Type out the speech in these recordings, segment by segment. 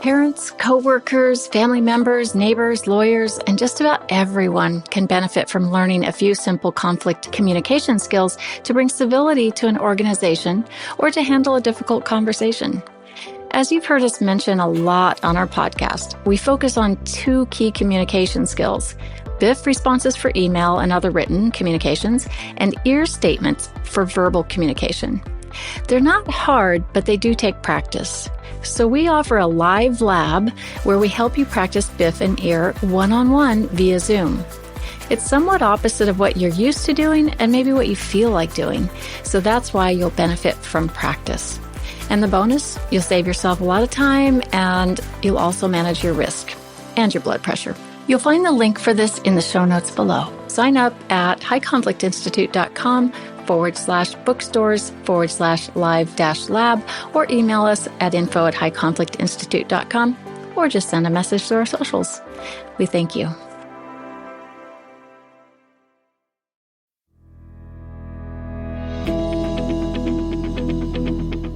Parents, coworkers, family members, neighbors, lawyers, and just about everyone can benefit from learning a few simple conflict communication skills to bring civility to an organization or to handle a difficult conversation. As you've heard us mention a lot on our podcast, we focus on two key communication skills: BIF responses for email and other written communications, and ear statements for verbal communication. They're not hard, but they do take practice. So we offer a live lab where we help you practice BIF and ear one-on-one via Zoom. It's somewhat opposite of what you're used to doing and maybe what you feel like doing. So that's why you'll benefit from practice. And the bonus, you'll save yourself a lot of time and you'll also manage your risk and your blood pressure. You'll find the link for this in the show notes below. Sign up at highconflictinstitute.com/bookstores/live-lab or email us at info@highconflictinstitute.com or just send a message to our socials. We thank you.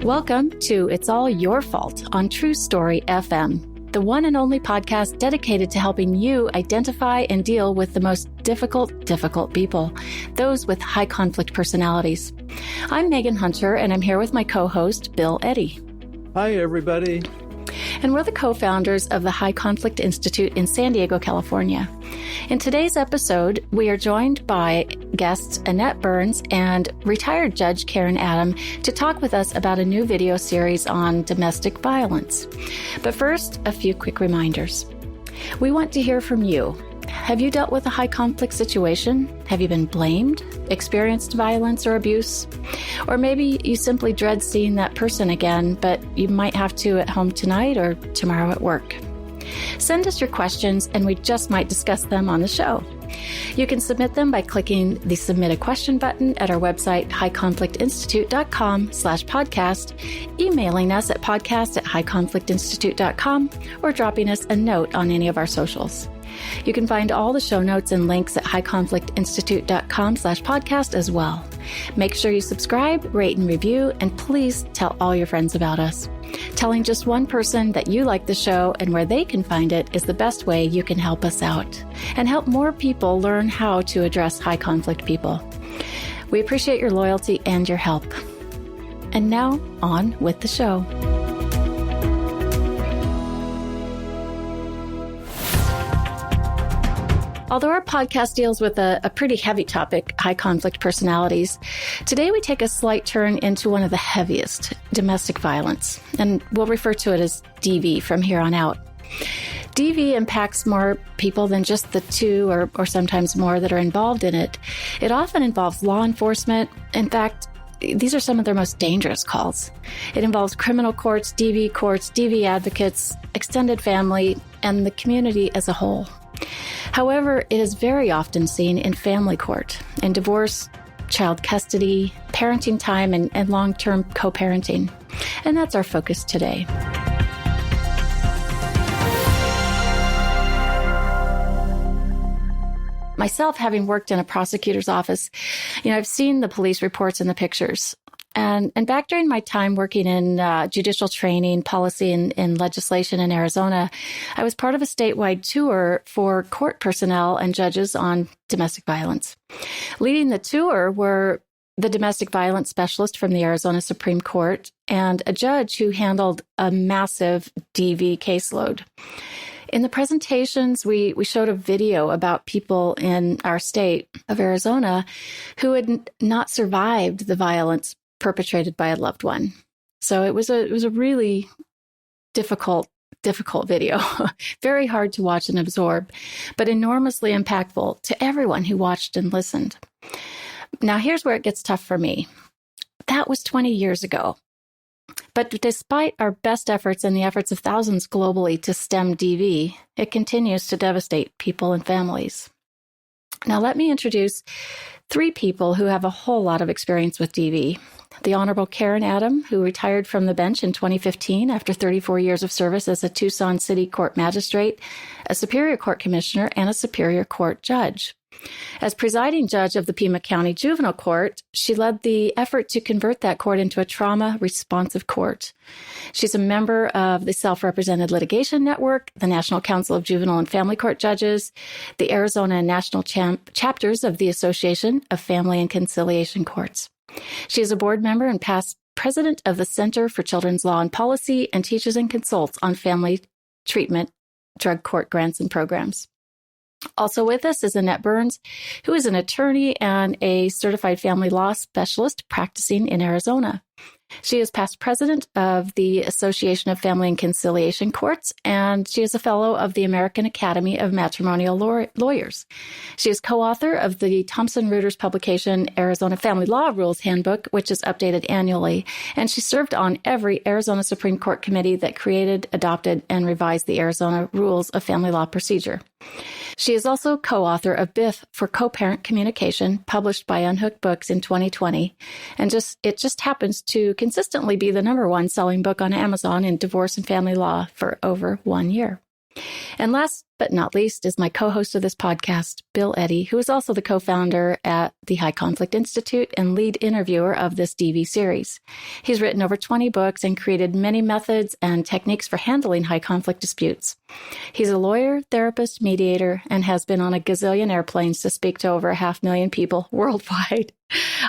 Welcome to It's All Your Fault on True Story FM, the one and only podcast dedicated to helping you identify and deal with the most difficult people, those with high conflict personalities. I'm Megan Hunter, and I'm here with my co-host, Bill Eddy. Hi, everybody. And we're the co-founders of the High Conflict Institute in San Diego, California. In today's episode, we are joined by guests Annette Burns and retired Judge Karen Adam to talk with us about a new video series on domestic violence. But first, a few quick reminders. We want to hear from you. Have you dealt with a high conflict situation? Have you been blamed, experienced violence or abuse? Or maybe you simply dread seeing that person again, but you might have to at home tonight or tomorrow at work. Send us your questions and we just might discuss them on the show. You can submit them by clicking the Submit a Question button at our website, highconflictinstitute.com/podcast, emailing us at podcast@highconflictinstitute.com, or dropping us a note on any of our socials. You can find all the show notes and links at highconflictinstitute.com/podcast as well. Make sure you subscribe, rate, and review, and please tell all your friends about us. Telling just one person that you like the show and where they can find it is the best way you can help us out and help more people learn how to address high conflict people. We appreciate your loyalty and your help. And now, on with the show. Although our podcast deals with a pretty heavy topic, high conflict personalities, today we take a slight turn into one of the heaviest, domestic violence, and we'll refer to it as DV from here on out. DV impacts more people than just the two or sometimes more that are involved in it. It often involves law enforcement. In fact, these are some of their most dangerous calls. It involves criminal courts, DV advocates, extended family, and the community as a whole. However, it is very often seen in family court, in divorce, child custody, parenting time, and long-term co-parenting. And that's our focus today. Myself, having worked in a prosecutor's office, I've seen the police reports and the pictures. And back during my time working in judicial training, policy, and legislation in Arizona, I was part of a statewide tour for court personnel and judges on domestic violence. Leading the tour were the domestic violence specialist from the Arizona Supreme Court and a judge who handled a massive DV caseload. In the presentations, we showed a video about people in our state of Arizona who had not survived the violence perpetrated by a loved one. So it was a really difficult video, very hard to watch and absorb, but enormously impactful to everyone who watched and listened. Now, here's where it gets tough for me. That was 20 years ago. But despite our best efforts and the efforts of thousands globally to stem DV, it continues to devastate people and families. Now, let me introduce three people who have a whole lot of experience with DV. The Honorable Karen Adam, who retired from the bench in 2015 after 34 years of service as a Tucson City Court magistrate, a Superior Court commissioner, and a Superior Court judge. As presiding judge of the Pima County Juvenile Court, she led the effort to convert that court into a trauma-responsive court. She's a member of the Self-Represented Litigation Network, the National Council of Juvenile and Family Court Judges, the Arizona and National chapters of the Association of Family and Conciliation Courts. She is a board member and past president of the Center for Children's Law and Policy and teaches and consults on family treatment, drug court grants, and programs. Also with us is Annette Burns, who is an attorney and a certified family law specialist practicing in Arizona. She is past president of the Association of Family and Conciliation Courts, and she is a fellow of the American Academy of Matrimonial Lawyers. She is co-author of the Thomson Reuters publication Arizona Family Law Rules Handbook, which is updated annually, and she served on every Arizona Supreme Court committee that created, adopted, and revised the Arizona Rules of Family Law Procedure. She is also co-author of BIF for Co-Parent Communication, published by Unhooked Books in 2020, and it just happens to consistently be the #1 selling book on Amazon in divorce and family law for over 1 year. And last but not least is my co-host of this podcast, Bill Eddy, who is also the co-founder at the High Conflict Institute and lead interviewer of this DB series. He's written over 20 books and created many methods and techniques for handling high conflict disputes. He's a lawyer, therapist, mediator, and has been on a gazillion airplanes to speak to over 500,000 people worldwide.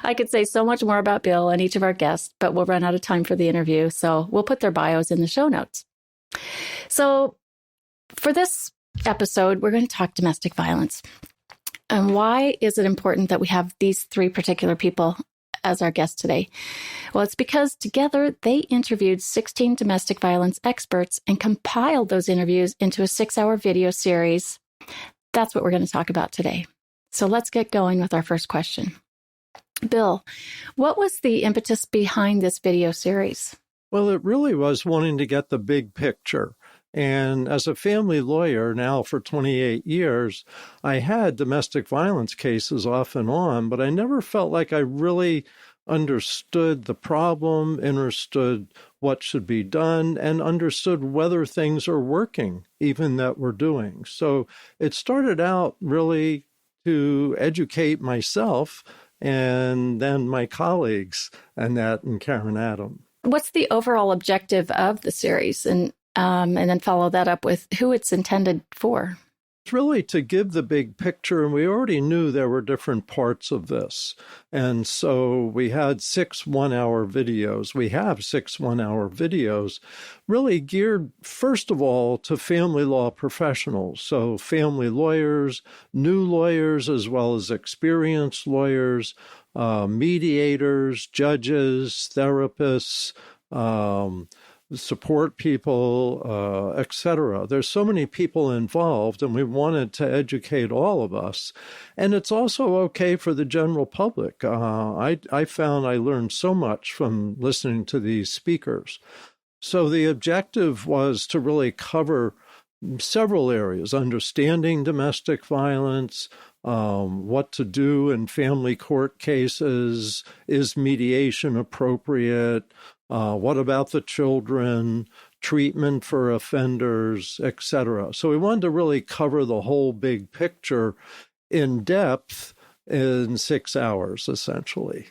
I could say so much more about Bill and each of our guests, but we'll run out of time for the interview, so we'll put their bios in the show notes. So for this episode, we're going to talk domestic violence. And why is it important that we have these three particular people as our guests today? Well, it's because together they interviewed 16 domestic violence experts and compiled those interviews into a 6-hour video series. That's what we're going to talk about today. So let's get going with our first question. Bill, what was the impetus behind this video series? Well, it really was wanting to get the big picture. And as a family lawyer now for 28 years, I had domestic violence cases off and on, but I never felt like I really understood the problem, understood what should be done, and understood whether things are working, even that we're doing. So it started out really to educate myself and then my colleagues, Annette and Karen Adam. What's the overall objective of the series? And then follow that up with who it's intended for. It's really to give the big picture, and we already knew there were different parts of this. And so we had 6 one-hour videos. We have 6 one-hour videos really geared, first of all, to family law professionals. So family lawyers, new lawyers, as well as experienced lawyers, mediators, judges, therapists, support people, etc. There's so many people involved, and we wanted to educate all of us. And it's also okay for the general public. I found I learned so much from listening to these speakers. So the objective was to really cover several areas: understanding domestic violence, what to do in family court cases, is mediation appropriate, what about the children, treatment for offenders, etc. So we wanted to really cover the whole big picture in depth in 6 hours, essentially.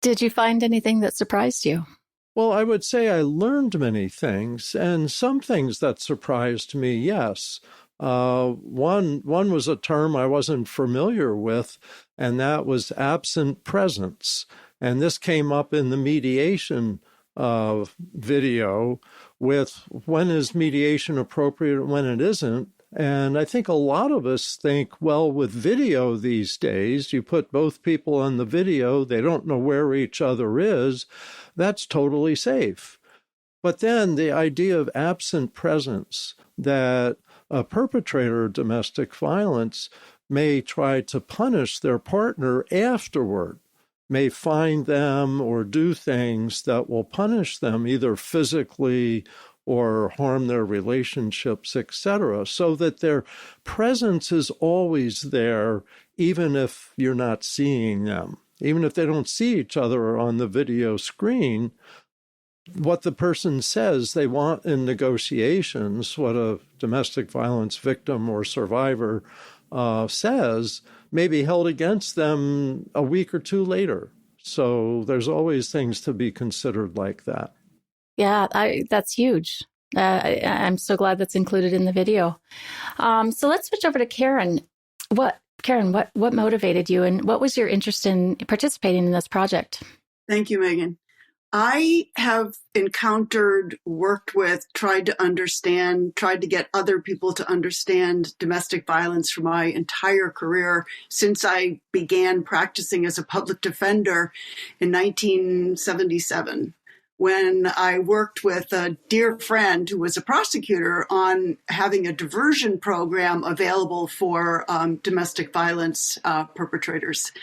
Did you find anything that surprised you? Well, I would say I learned many things, and some things that surprised me, yes. One was a term I wasn't familiar with, and that was absent presence. And this came up in the mediation video with when is mediation appropriate and when it isn't. And I think a lot of us think, well, with video these days, you put both people on the video, they don't know where each other is, that's totally safe. But then the idea of absent presence, that a perpetrator of domestic violence may try to punish their partner afterward, may find them or do things that will punish them either physically or harm their relationships, etc., so that their presence is always there, even if you're not seeing them. Even if they don't see each other on the video screen, what the person says they want in negotiations, what a domestic violence victim or survivor says may be held against them a week or two later. So there's always things to be considered like that. Yeah, that's huge. I'm so glad that's included in the video. So let's switch over to Karen. Karen, what motivated you, and what was your interest in participating in this project? Thank you, Megan. I have encountered, worked with, tried to understand, tried to get other people to understand domestic violence for my entire career since I began practicing as a public defender in 1977, when I worked with a dear friend who was a prosecutor on having a diversion program available for domestic violence perpetrators.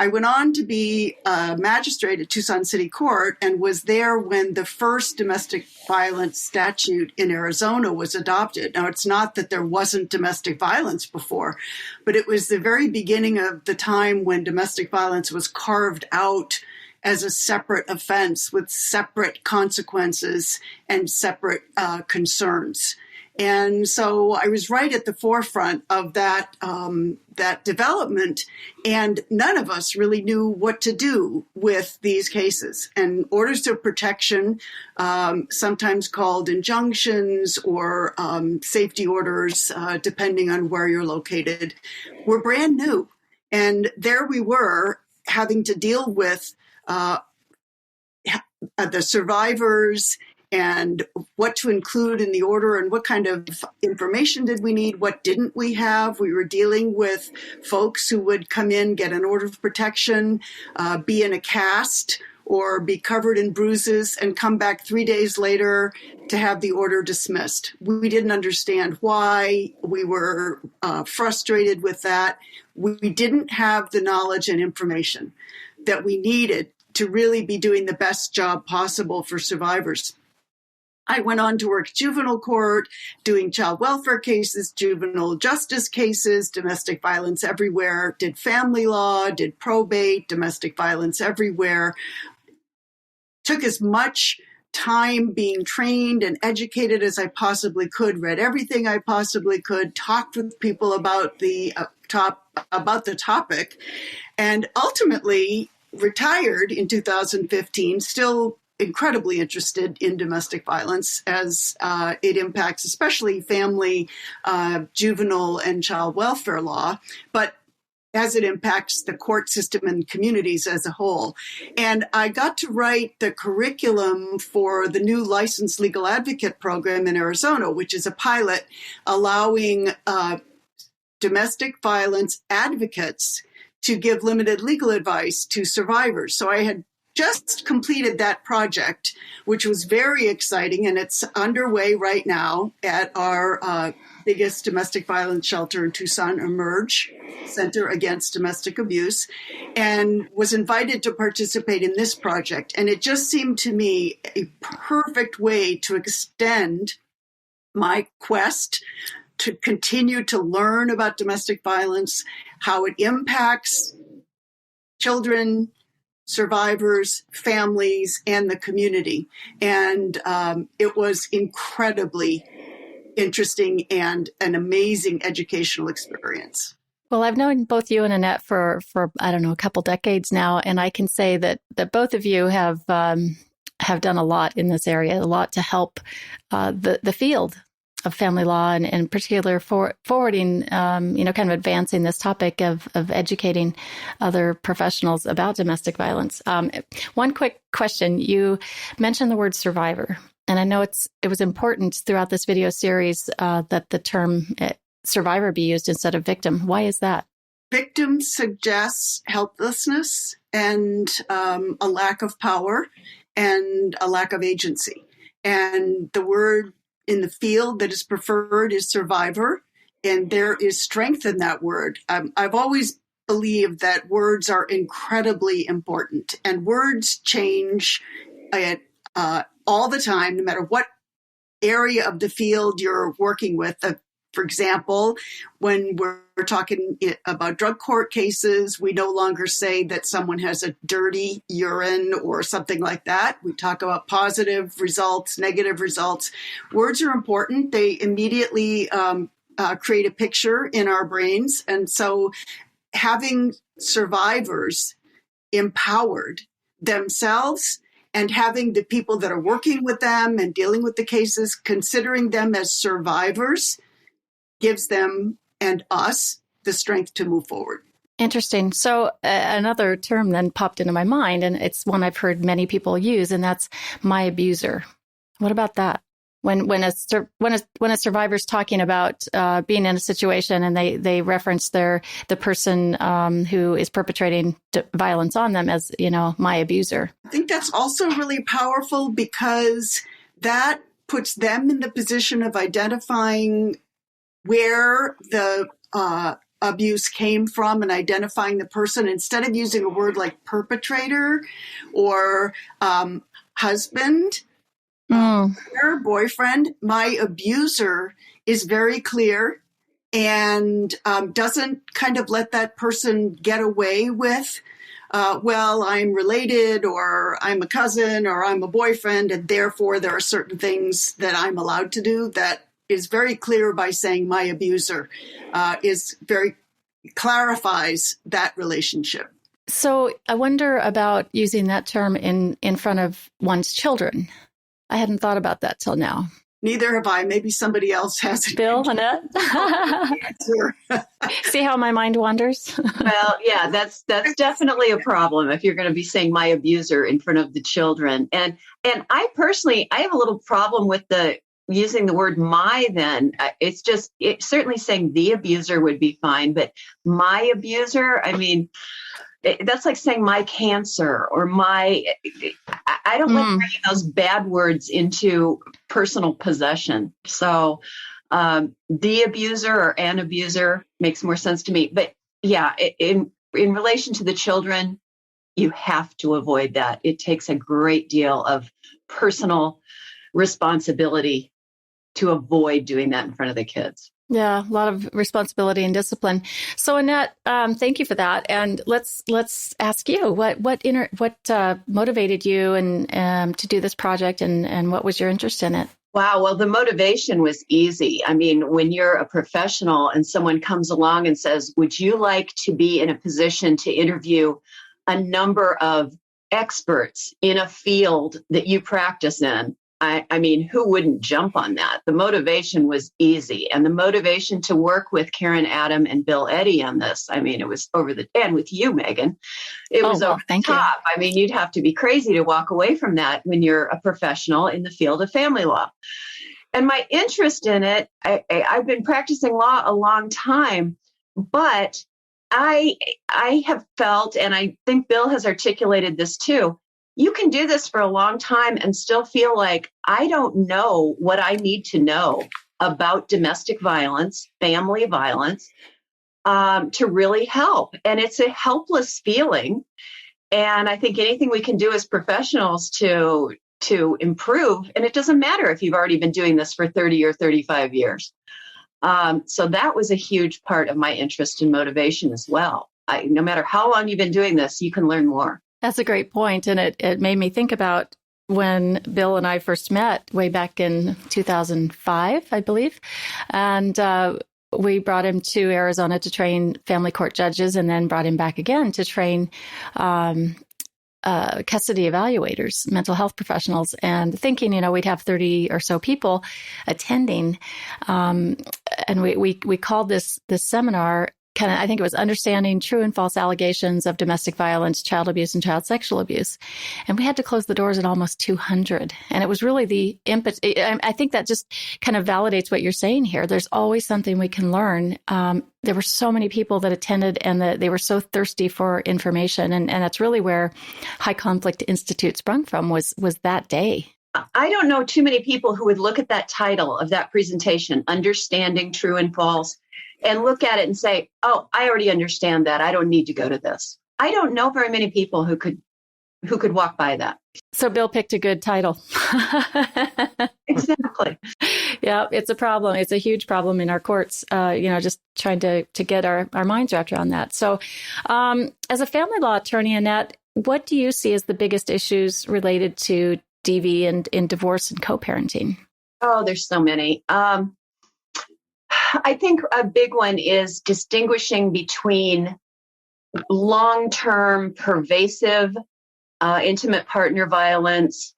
I went on to be a magistrate at Tucson City Court and was there when the first domestic violence statute in Arizona was adopted. Now, it's not that there wasn't domestic violence before, but it was the very beginning of the time when domestic violence was carved out as a separate offense with separate consequences and separate concerns. And so I was right at the forefront of that development, and none of us really knew what to do with these cases. And orders of protection, sometimes called injunctions or safety orders, depending on where you're located, were brand new. And there we were having to deal with the survivors and what to include in the order and what kind of information did we need, what didn't we have. We were dealing with folks who would come in, get an order of protection, be in a cast or be covered in bruises and come back 3 days later to have the order dismissed. We didn't understand why. We were frustrated with that. We didn't have the knowledge and information that we needed to really be doing the best job possible for survivors. I went on to work juvenile court, doing child welfare cases, juvenile justice cases, domestic violence everywhere, did family law, did probate, domestic violence everywhere. Took as much time being trained and educated as I possibly could, read everything I possibly could, talked with people about the topic, and ultimately retired in 2015, still incredibly interested in domestic violence as it impacts especially family, juvenile, and child welfare law, but as it impacts the court system and communities as a whole. And I got to write the curriculum for the new licensed legal advocate program in Arizona, which is a pilot allowing domestic violence advocates to give limited legal advice to survivors. So I had just completed that project, which was very exciting, and it's underway right now at our biggest domestic violence shelter in Tucson, Emerge Center Against Domestic Abuse, and was invited to participate in this project. And it just seemed to me a perfect way to extend my quest to continue to learn about domestic violence, how it impacts children, survivors, families, and the community. And it was incredibly interesting and an amazing educational experience. Well, I've known both you and Annette for I don't know, a couple decades now, and I can say that both of you have done a lot in this area, a lot to help the field of family law, and in particular forwarding, kind of advancing this topic of educating other professionals about domestic violence. One quick question. You mentioned the word survivor, and I know it was important throughout this video series that the term survivor be used instead of victim. Why is that? Victim suggests helplessness and a lack of power and a lack of agency. And the word in the field that is preferred is survivor, and there is strength in that word. I've always believed that words are incredibly important, and words change all the time, no matter what area of the field you're working with. For example, when we're talking about drug court cases, we no longer say that someone has a dirty urine or something like that. We talk about positive results, negative results. Words are important. They immediately create a picture in our brains. And so having survivors empowered themselves and having the people that are working with them and dealing with the cases, considering them as survivors, gives them and us the strength to move forward. Interesting. So another term then popped into my mind, and it's one I've heard many people use, and that's my abuser. What about that? When a survivor's talking about being in a situation and they reference the person who is perpetrating violence on them as, my abuser. I think that's also really powerful because that puts them in the position of identifying where the abuse came from and identifying the person instead of using a word like perpetrator or husband. Boyfriend, my abuser is very clear and doesn't kind of let that person get away with, well, I'm related or I'm a cousin or I'm a boyfriend, and therefore there are certain things that I'm allowed to do. That is very clear by saying my abuser clarifies that relationship. So I wonder about using that term in front of one's children. I hadn't thought about that till now. Neither have I. Maybe somebody else has. Bill, Annette? See how my mind wanders? Well, yeah, that's definitely a problem if you're going to be saying my abuser in front of the children. And I personally, I have a little problem with using the word my then. It's certainly saying the abuser would be fine, but my abuser, I mean, that's like saying my cancer or I don't like bringing those bad words into personal possession. So the abuser or an abuser makes more sense to me. But yeah, in relation to the children, you have to avoid that. It takes a great deal of personal responsibility to avoid doing that in front of the kids. Yeah, a lot of responsibility and discipline. So Annette, thank you for that. And let's ask you what motivated you and to do this project, and what was your interest in it? Wow. Well, the motivation was easy. I mean, when you're a professional and someone comes along and says, would you like to be in a position to interview a number of experts in a field that you practice in? I mean, who wouldn't jump on that? The motivation was easy. And the motivation to work with Karen, Adam, and Bill Eddy on this, I mean, it was and with you, Megan, it was over the top. I mean, you'd have to be crazy to walk away from that when you're a professional in the field of family law. And my interest in it, I've been practicing law a long time, but I have felt, and I think Bill has articulated this too, you can do this for a long time and still feel like I don't know what I need to know about domestic violence, family violence, to really help. And it's a helpless feeling. And I think anything we can do as professionals to improve, and it doesn't matter if you've already been doing this for 30 or 35 years. So that was a huge part of my interest and motivation as well. No matter how long you've been doing this, you can learn more. That's a great point. And it made me think about when Bill and I first met way back in 2005, I believe. And we brought him to Arizona to train family court judges, and then brought him back again to train custody evaluators, mental health professionals, and thinking, we'd have 30 or so people attending. And we called this seminar I think it was Understanding True and False Allegations of Domestic Violence, Child Abuse, and Child Sexual Abuse. And we had to close the doors at almost 200. And it was really the impetus. I think that just kind of validates what you're saying here. There's always something we can learn. There were so many people that attended, and they were so thirsty for information. And that's really where High Conflict Institute sprung from, was that day. I don't know too many people who would look at that title of that presentation, Understanding True and False, and look at it and say, oh, I already understand that. I don't need to go to this. I don't know very many people who could walk by that. So Bill picked a good title. Exactly. Yeah, it's a problem. It's a huge problem in our courts, just trying to get our minds wrapped around that. So as a family law attorney, Annette, what do you see as the biggest issues related to DV and in divorce and co-parenting? Oh, there's so many. I think a big one is distinguishing between long-term pervasive intimate partner violence,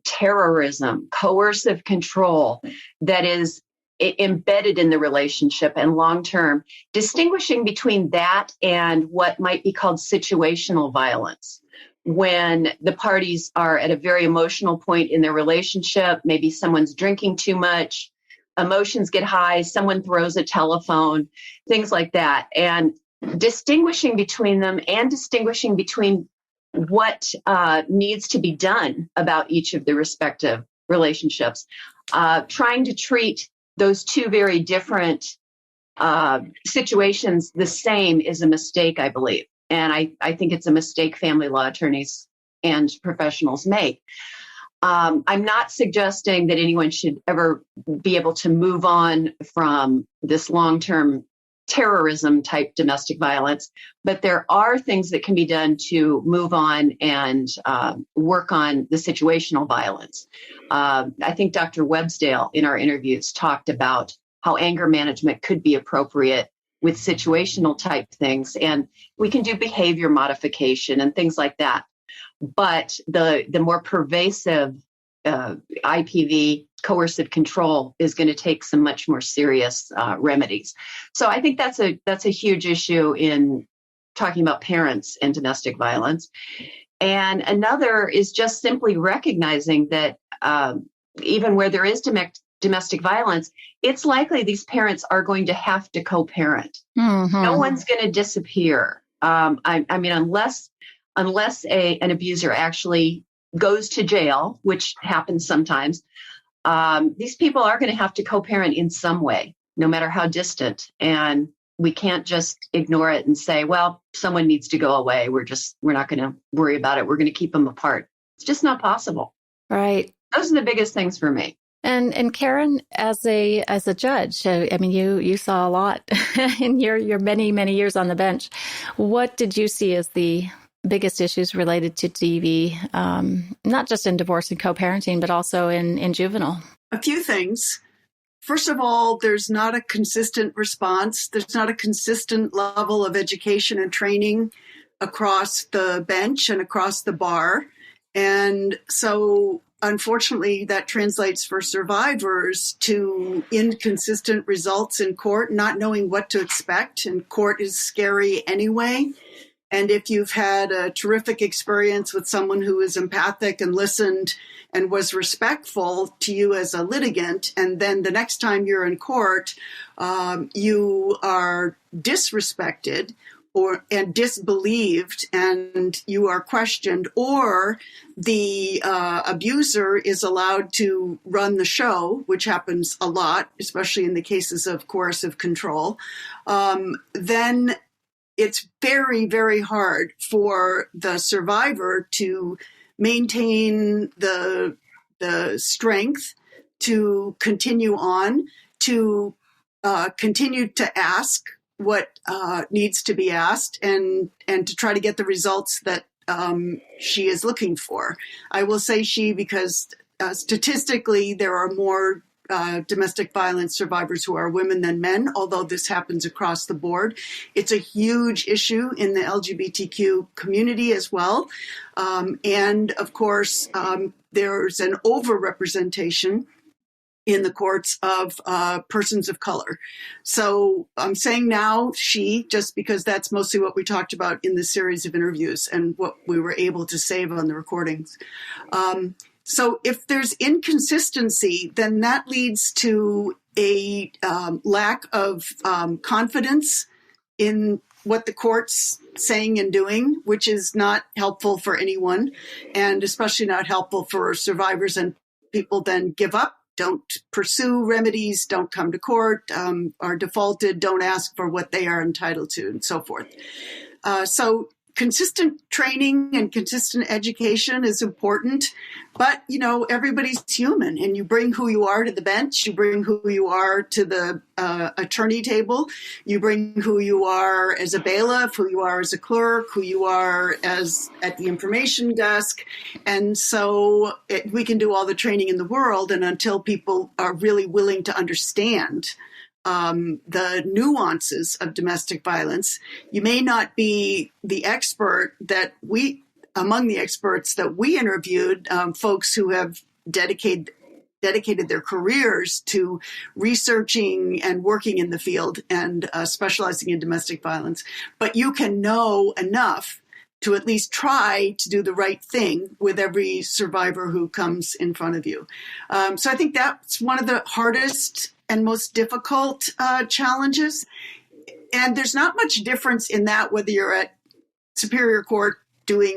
terrorism, coercive control that is embedded in the relationship, and long-term, distinguishing between that and what might be called situational violence, when the parties are at a very emotional point in their relationship. Maybe someone's drinking too much, emotions get high, someone throws a telephone, things like that. And distinguishing between them and distinguishing between what needs to be done about each of the respective relationships. Trying to treat those two very different situations the same is a mistake, I believe. And I think it's a mistake family law attorneys and professionals make. I'm not suggesting that anyone should ever be able to move on from this long-term terrorism type domestic violence, but there are things that can be done to move on and work on the situational violence. I think Dr. Websdale in our interviews talked about how anger management could be appropriate with situational type things, and we can do behavior modification and things like that. But the more pervasive IPV coercive control is going to take some much more serious remedies. So I think that's a huge issue in talking about parents and domestic violence. And another is just simply recognizing that even where there is domestic violence, it's likely these parents are going to have to co-parent. Mm-hmm. No one's going to disappear. I mean, unless an abuser actually goes to jail, which happens sometimes, these people are going to have to co-parent in some way, no matter how distant. And we can't just ignore it and say, well, someone needs to go away. We're not going to worry about it. We're going to keep them apart. It's just not possible. Right. Those are the biggest things for me. And Karen, as a judge, I mean, you saw a lot in your many years on the bench. What did you see as the biggest issues related to DV, not just in divorce and co-parenting, but also in juvenile? A few things. First of all, there's not a consistent response. There's not a consistent level of education and training across the bench and across the bar. And so, unfortunately, that translates for survivors to inconsistent results in court, not knowing what to expect. And court is scary anyway. And if you've had a terrific experience with someone who is empathic and listened and was respectful to you as a litigant, and then the next time you're in court, you are disrespected and disbelieved, and you are questioned, or the abuser is allowed to run the show, which happens a lot, especially in the cases of coercive control, then it's very, very hard for the survivor to maintain the strength to continue on, to continue to ask what needs to be asked, and to try to get the results that she is looking for. I will say she, because statistically there are more domestic violence survivors who are women than men, although this happens across the board. It's a huge issue in the LGBTQ community as well. And of course, there's an overrepresentation in the courts of persons of color. So I'm saying now she, just because that's mostly what we talked about in the series of interviews and what we were able to save on the recordings. So if there's inconsistency, then that leads to a lack of confidence in what the court's saying and doing, which is not helpful for anyone, and especially not helpful for survivors. And people then give up, don't pursue remedies, don't come to court, are defaulted, don't ask for what they are entitled to, and so forth. So consistent training and consistent education is important, but, everybody's human, and you bring who you are to the bench, you bring who you are to the attorney table, you bring who you are as a bailiff, who you are as a clerk, who you are as at the information desk. And so we can do all the training in the world, and until people are really willing to understand the nuances of domestic violence. You may not be the expert among the experts that we interviewed, folks who have dedicated their careers to researching and working in the field and specializing in domestic violence. But you can know enough to at least try to do the right thing with every survivor who comes in front of you. So I think that's one of the hardest and most difficult challenges. And there's not much difference in that whether you're at Superior Court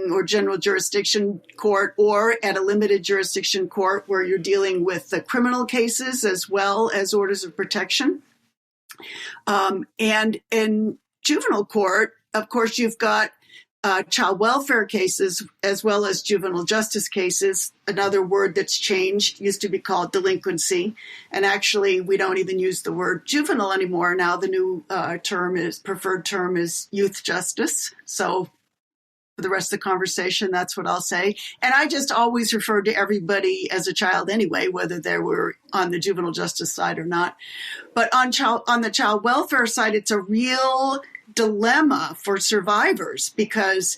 or general jurisdiction court, or at a limited jurisdiction court where you're dealing with the criminal cases as well as orders of protection. And in juvenile court, of course, you've got child welfare cases as well as juvenile justice cases. Another word that's changed used to be called delinquency. And actually, we don't even use the word juvenile anymore. Now the new preferred term is youth justice. So for the rest of the conversation, that's what I'll say. And I just always refer to everybody as a child anyway, whether they were on the juvenile justice side or not. But on the child welfare side, it's a real dilemma for survivors, because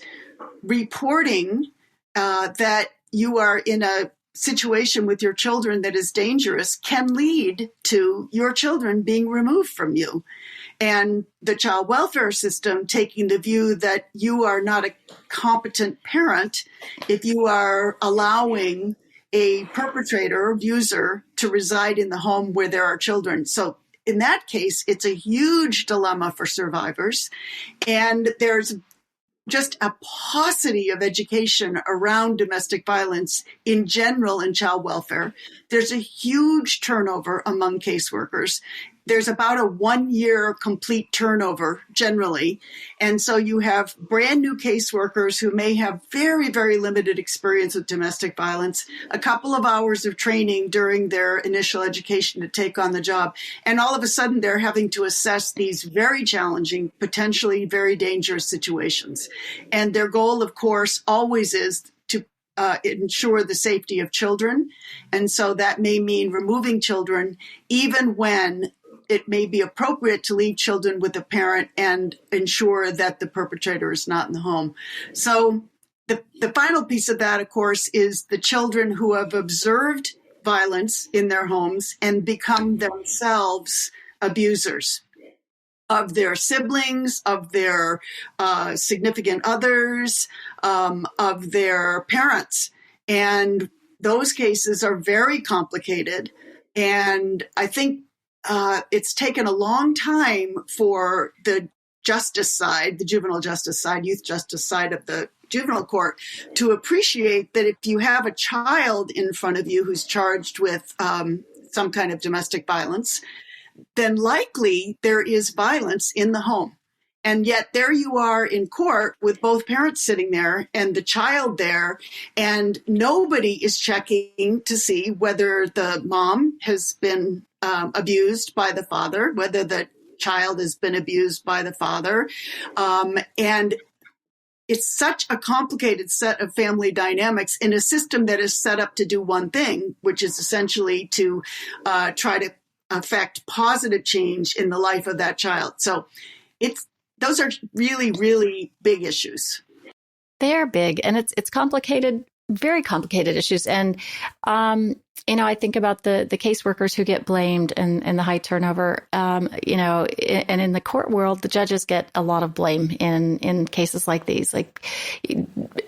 reporting that you are in a situation with your children that is dangerous can lead to your children being removed from you. And the child welfare system taking the view that you are not a competent parent if you are allowing a perpetrator or abuser to reside in the home where there are children. So in that case, it's a huge dilemma for survivors. And there's just a paucity of education around domestic violence in general in child welfare. There's a huge turnover among caseworkers. There's about a 1-year complete turnover generally. And so you have brand new caseworkers who may have very, very limited experience with domestic violence, a couple of hours of training during their initial education to take on the job. And all of a sudden they're having to assess these very challenging, potentially very dangerous situations. And their goal, of course, always is to ensure the safety of children. And so that may mean removing children, even when it may be appropriate to leave children with a parent and ensure that the perpetrator is not in the home. So the final piece of that, of course, is the children who have observed violence in their homes and become themselves abusers of their siblings, of their significant others, of their parents. And those cases are very complicated. And I think it's taken a long time for the justice side, the juvenile justice side, youth justice side of the juvenile court to appreciate that if you have a child in front of you who's charged with some kind of domestic violence, then likely there is violence in the home. And yet there you are in court with both parents sitting there and the child there, and nobody is checking to see whether the mom has been abused by the father, whether the child has been abused by the father. And it's such a complicated set of family dynamics in a system that is set up to do one thing, which is essentially to try to affect positive change in the life of that child. So those are really, really big issues. They are big, and it's complicated, very complicated issues. And, I think about the caseworkers who get blamed and the high turnover, and in the court world, the judges get a lot of blame in cases like these. Like,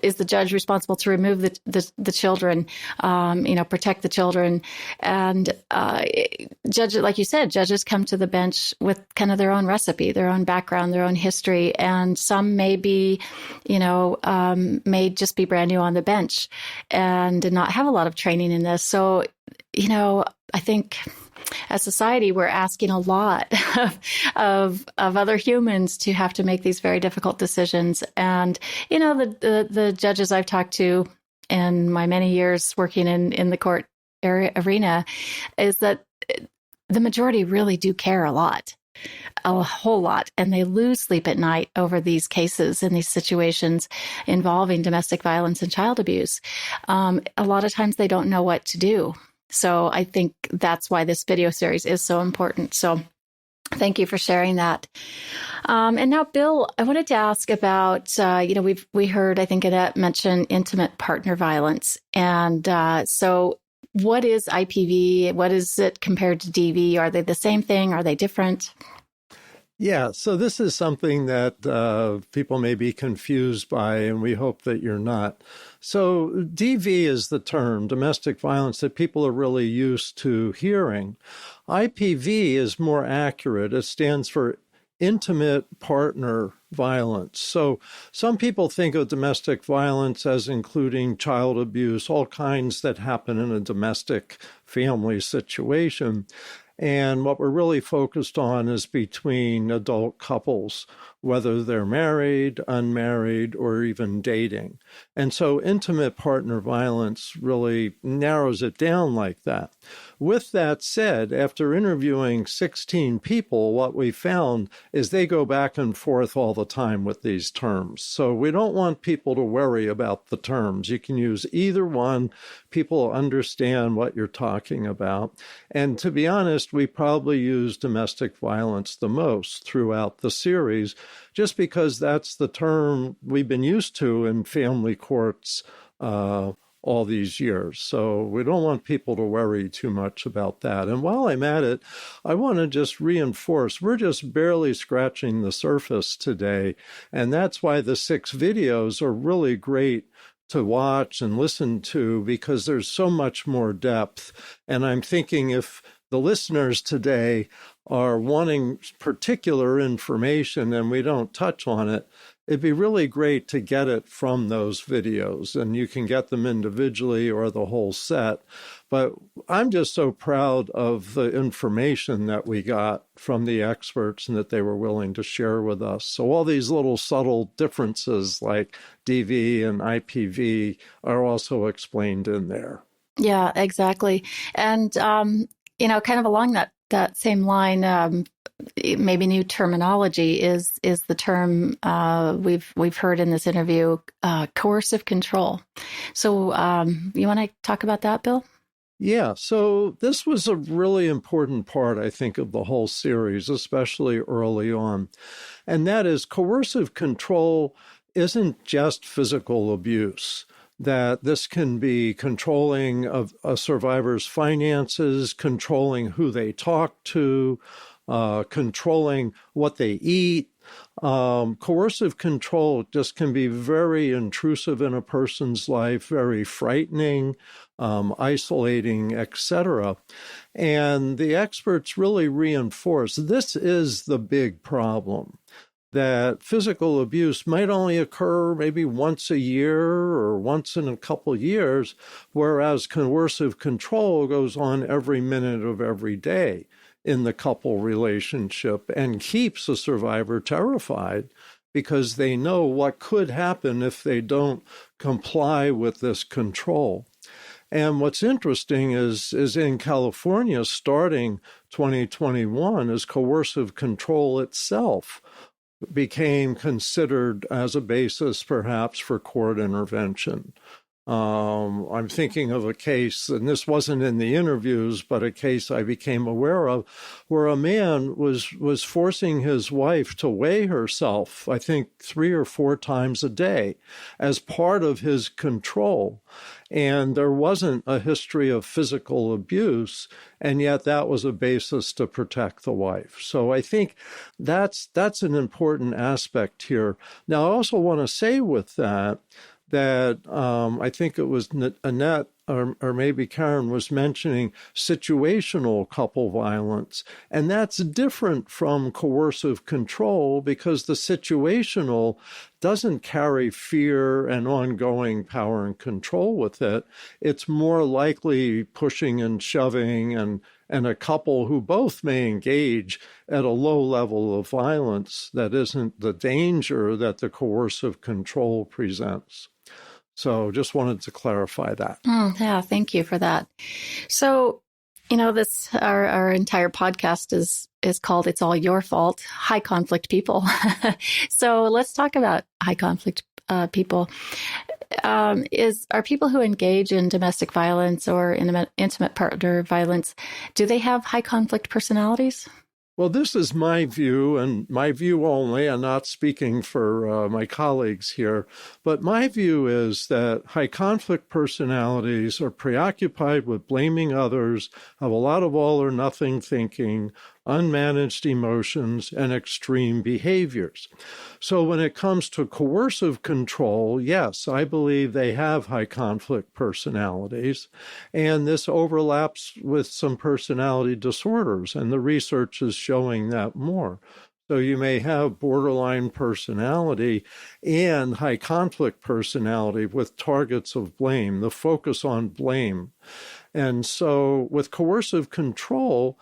is the judge responsible to remove the children, protect the children? And judges, like you said, judges come to the bench with kind of their own recipe, their own background, their own history. And some may be, may just be brand new on the bench and did not have a lot of training in this. So, I think as society, we're asking a lot of other humans to have to make these very difficult decisions. And, the judges I've talked to in my many years working in the court arena is that the majority really do care a whole lot, and they lose sleep at night over these cases and these situations involving domestic violence and child abuse. A lot of times they don't know what to do. So I think that's why this video series is so important. So Thank you for sharing that. And now, Bill, I wanted to ask about, we heard, I think Annette mention intimate partner violence. And so what is IPV? What is it compared to DV? Are they the same thing? Are they different? Yeah, so this is something that people may be confused by, and we hope that you're not. So DV is the term, domestic violence, that people are really used to hearing. IPV is more accurate. It stands for intimate partner violence. So some people think of domestic violence as including child abuse, all kinds that happen in a domestic family situation. And what we're really focused on is between adult couples, whether they're married, unmarried, or even dating. And so intimate partner violence really narrows it down like that. With that said, after interviewing 16 people, what we found is they go back and forth all the time with these terms. So we don't want people to worry about the terms. You can use either one. People understand what you're talking about. And to be honest, we probably use domestic violence the most throughout the series, just because that's the term we've been used to in family courts all these years. So we don't want people to worry too much about that. And while I'm at it, I want to just reinforce, we're just barely scratching the surface today. And that's why the 6 videos are really great to watch and listen to, because there's so much more depth. And I'm thinking if the listeners today are wanting particular information and we don't touch on it, it'd be really great to get it from those videos, and you can get them individually or the whole set. But I'm just so proud of the information that we got from the experts and that they were willing to share with us. So all these little subtle differences like DV and IPV are also explained in there. Yeah, exactly. And, kind of along that same line, maybe new terminology is the term we've heard in this interview, coercive control. So you want to talk about that, Bill? Yeah, so this was a really important part, I think, of the whole series, especially early on. And that is coercive control isn't just physical abuse. That this can be controlling of a survivor's finances, controlling who they talk to, controlling what they eat. Coercive control just can be very intrusive in a person's life, very frightening, isolating, etc. And the experts really reinforce this is the big problem, that physical abuse might only occur maybe once a year or once in a couple years, whereas coercive control goes on every minute of every day in the couple relationship and keeps the survivor terrified because they know what could happen if they don't comply with this control. And what's interesting is in California, starting 2021, is coercive control itself became considered as a basis, perhaps, for court intervention. I'm thinking of a case, and this wasn't in the interviews, but a case I became aware of, where a man was forcing his wife to weigh herself, I think 3 or 4 times a day, as part of his control. And there wasn't a history of physical abuse, and yet that was a basis to protect the wife. So I think that's an important aspect here. Now, I also want to say with that I think it was Annette or maybe Karen was mentioning situational couple violence. And that's different from coercive control because the situational doesn't carry fear and ongoing power and control with it. It's more likely pushing and shoving and a couple who both may engage at a low level of violence that isn't the danger that the coercive control presents. So just wanted to clarify that. Yeah, thank you for that. So, this our entire podcast is called "It's All Your Fault." High conflict people. So let's talk about high conflict people. Are people who engage in domestic violence or intimate partner violence, do they have high conflict personalities? Well, this is my view, and my view only. I'm not speaking for my colleagues here, but my view is that high conflict personalities are preoccupied with blaming others, have a lot of all or nothing thinking, unmanaged emotions, and extreme behaviors. So when it comes to coercive control, yes, I believe they have high conflict personalities, and this overlaps with some personality disorders, and the research is showing that more. So you may have borderline personality and high conflict personality with targets of blame, the focus on blame. And so with coercive control,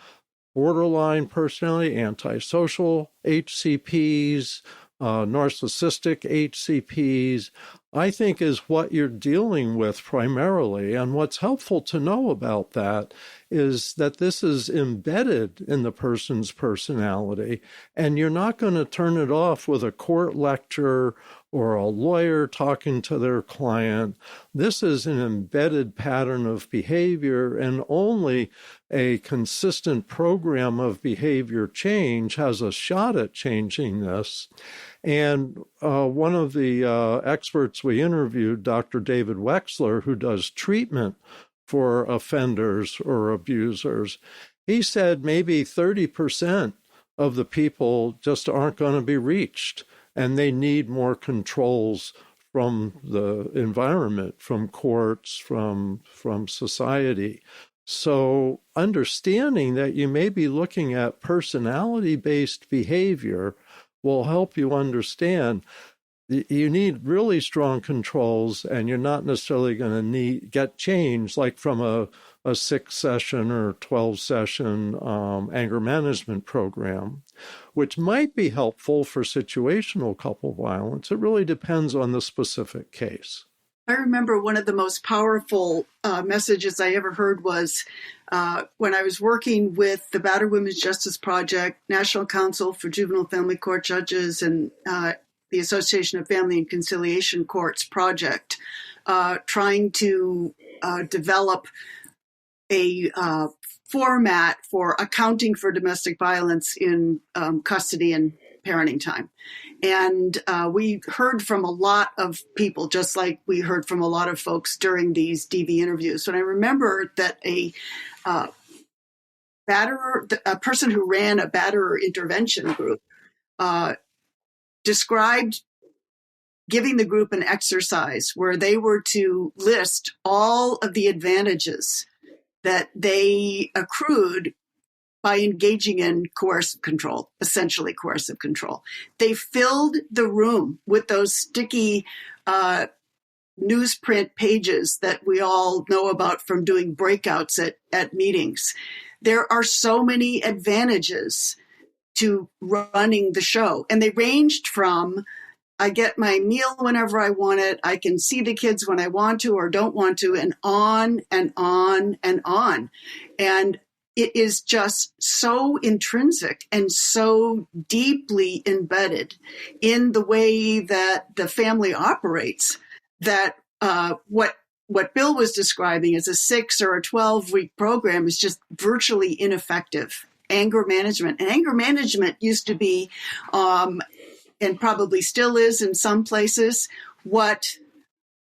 borderline personality, antisocial HCPs, narcissistic HCPs, I think is what you're dealing with primarily. And what's helpful to know about that is that this is embedded in the person's personality, and you're not going to turn it off with a court lecture or a lawyer talking to their client. This is an embedded pattern of behavior, and only a consistent program of behavior change has a shot at changing this. And one of the experts we interviewed, Dr. David Wexler, who does treatment for offenders or abusers, he said maybe 30% of the people just aren't going to be reached, and they need more controls from the environment, from courts, from society. So understanding that you may be looking at personality-based behavior will help you understand you need really strong controls, and you're not necessarily going to get change like from a 6-session or 12-session anger management program, which might be helpful for situational couple violence. It really depends on the specific case. I remember one of the most powerful messages I ever heard was when I was working with the Battered Women's Justice Project, National Council for Juvenile Family Court Judges, and the Association of Family and Conciliation Courts project, trying to develop a format for accounting for domestic violence in custody and parenting time. And we heard from a lot of people, just like we heard from a lot of folks during these DV interviews. And I remember that a person who ran a batterer intervention group described giving the group an exercise where they were to list all of the advantages that they accrued by engaging in coercive control, essentially coercive control. They filled the room with those sticky newsprint pages that we all know about from doing breakouts at meetings. There are so many advantages to running the show. And they ranged from, I get my meal whenever I want it, I can see the kids when I want to or don't want to, and on and on and on. And it is just so intrinsic and so deeply embedded in the way that the family operates that what Bill was describing as a 6 or a 12-week program is just virtually ineffective. Anger management. And anger management used to be, and probably still is in some places, what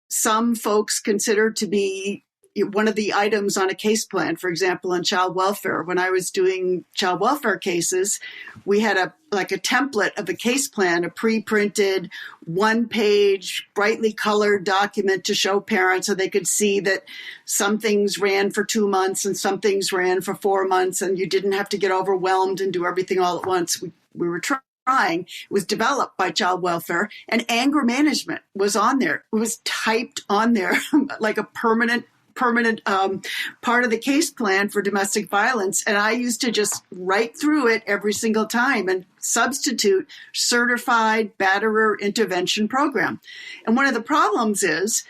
some folks consider to be one of the items on a case plan. For example, in child welfare, when I was doing child welfare cases, we had a template of a case plan, a pre-printed 1-page, brightly colored document to show parents so they could see that some things ran for 2 months and some things ran for 4 months, and you didn't have to get overwhelmed and do everything all at once. We were trying. It was developed by child welfare, and anger management was on there. It was typed on there like a permanent part of the case plan for domestic violence. And I used to just write through it every single time and substitute certified batterer intervention program. And one of the problems is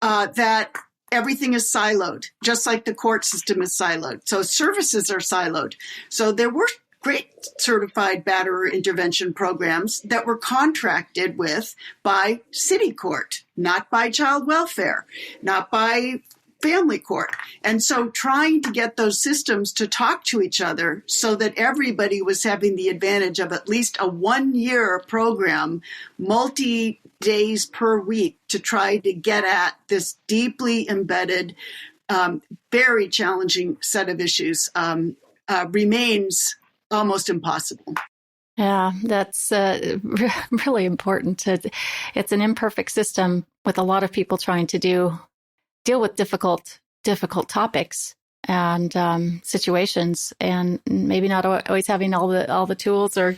that everything is siloed, just like the court system is siloed. So services are siloed. So there were great certified batterer intervention programs that were contracted with by city court, not by child welfare, not by family court. And so trying to get those systems to talk to each other so that everybody was having the advantage of at least a 1-year program, multi-days per week, to try to get at this deeply embedded, very challenging set of issues remains almost impossible. Yeah, that's really important. It's an imperfect system with a lot of people trying to deal with difficult topics and situations, and maybe not always having all the tools or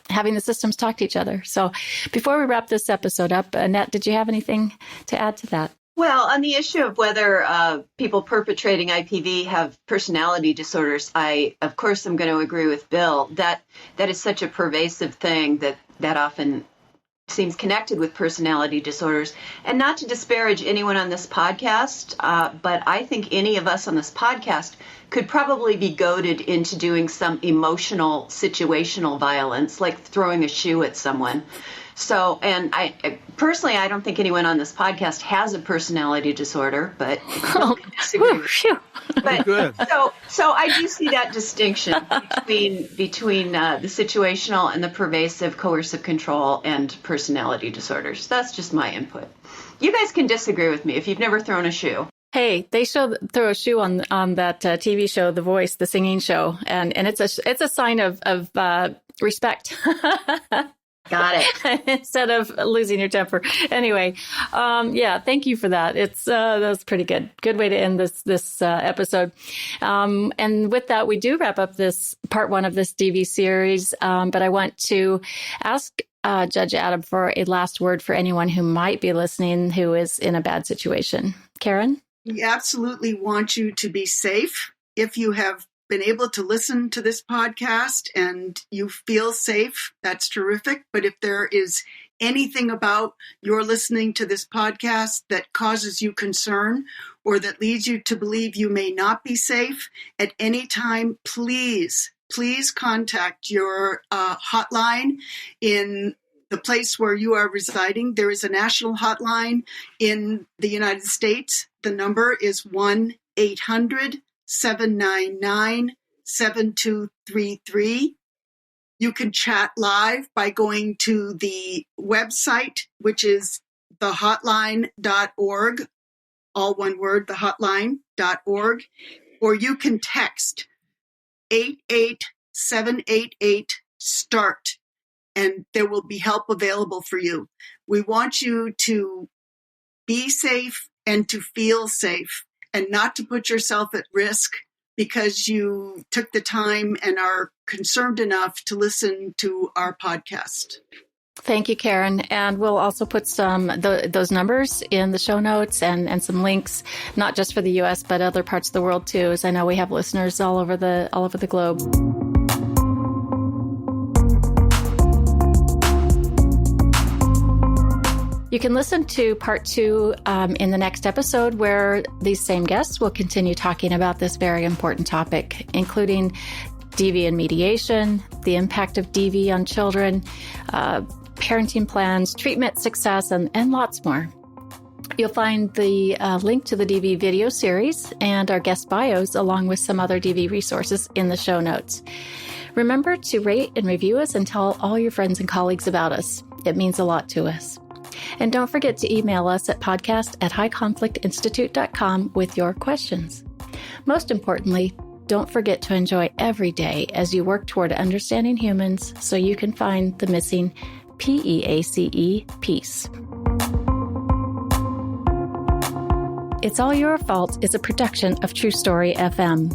having the systems talk to each other. So before we wrap this episode up, Annette, did you have anything to add to that? Well, on the issue of whether people perpetrating IPV have personality disorders, I, of course, am going to agree with Bill. That is such a pervasive thing that often seems connected with personality disorders. And not to disparage anyone on this podcast, but I think any of us on this podcast could probably be goaded into doing some emotional, situational violence, like throwing a shoe at someone. So, and I personally, I don't think anyone on this podcast has a personality disorder, but Oh, but Good. so I do see that distinction between the situational and the pervasive coercive control and personality disorders. That's just my input. You guys can disagree with me if you've never thrown a shoe. Hey, they throw a shoe on that TV show, The Voice, the singing show, and it's a sign of respect. Got it. Instead of losing your temper. Anyway, yeah, thank you for that. That was pretty good. Good way to end this episode. And with that, we do wrap up this part 1 of this DV series. But I want to ask Judge Adam for a last word for anyone who might be listening who is in a bad situation. Karen? We absolutely want you to be safe. If you have been able to listen to this podcast and you feel safe, that's terrific. But if there is anything about your listening to this podcast that causes you concern or that leads you to believe you may not be safe at any time, please contact your hotline in the place where you are residing. There is a national hotline in the United States. The number is 1-800-799-7233. You can chat live by going to the website, which is thehotline.org, all one word, thehotline.org, or you can text 88788-START, and there will be help available for you. We want you to be safe and to feel safe, and not to put yourself at risk because you took the time and are concerned enough to listen to our podcast. Thank you, Karen. And we'll also put those numbers in the show notes and some links, not just for the U.S., but other parts of the world too, as I know we have listeners all over the globe. You can listen to part 2 in the next episode, where these same guests will continue talking about this very important topic, including DV and mediation, the impact of DV on children, parenting plans, treatment success, and lots more. You'll find the link to the DV video series and our guest bios, along with some other DV resources, in the show notes. Remember to rate and review us and tell all your friends and colleagues about us. It means a lot to us. And don't forget to email us at podcast@highconflictinstitute.com with your questions. Most importantly, don't forget to enjoy every day as you work toward understanding humans so you can find the missing PEACE piece. It's All Your Fault is a production of True Story FM.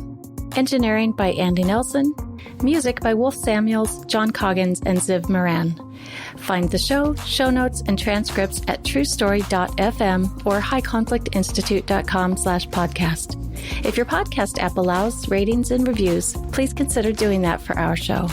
Engineering by Andy Nelson. Music by Wolf Samuels, John Coggins, and Ziv Moran. Find the show notes, and transcripts at truestory.fm or highconflictinstitute.com/podcast. If your podcast app allows ratings and reviews, please consider doing that for our show.